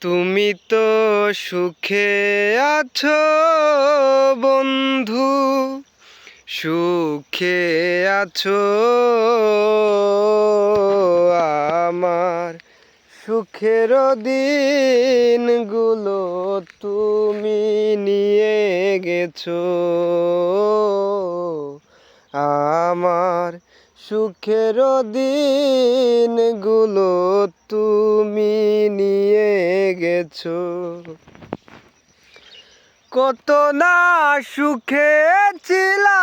তুমি তো সুখে আছো বন্ধু, সুখে আছো। আমার সুখের দিনগুলো তুমি নিয়ে গেছো। আমার সুখের দিনগুলো তুমি নিয়ে গেছো। কত না সুখে ছিলাম,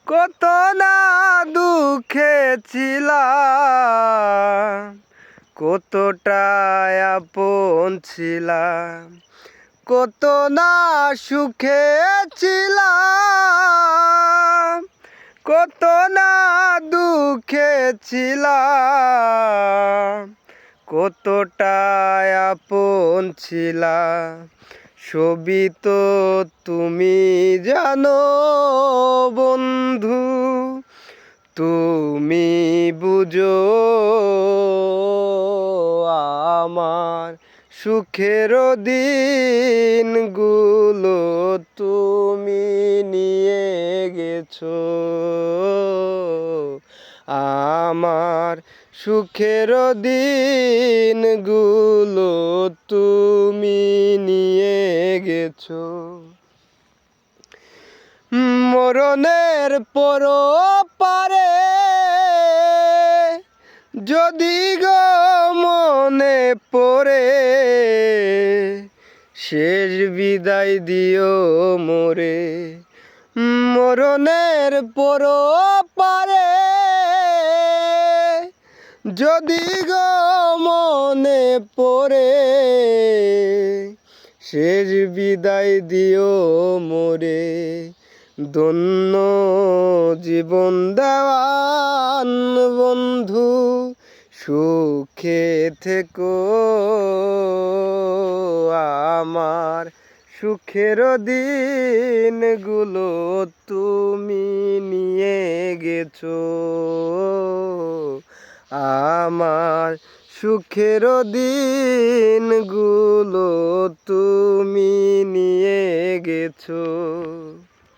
কত না দুঃখে ছিলাম, কতটা আপন ছিলাম। কত না সুখে ছিলাম, কত না দুঃখে ছিলাম, কতটা আপন ছিলাম। সবই তো তুমি জানো বন্ধু, তুমি বুঝো। আমার সুখের দিনগুলো তুমি নিয়ে গেছো। আমার সুখের দিনগুলো তুমি নিয়ে গেছো। মরণের পর পারে যদি গো মনে পড়ে, শেষ বিদায় দিও মোরে। মরণের পর পারে যদি গো মনে পড়ে, শেষ বিদায় দিও মোরে। ধন্য জীবন দেওয়ান বন্ধু, সুখে থেকো। আমার সুখের দিনগুলো তুমি নিয়ে গেছো। আমার সুখের দিনগুলো তুমি নিয়ে গেছো।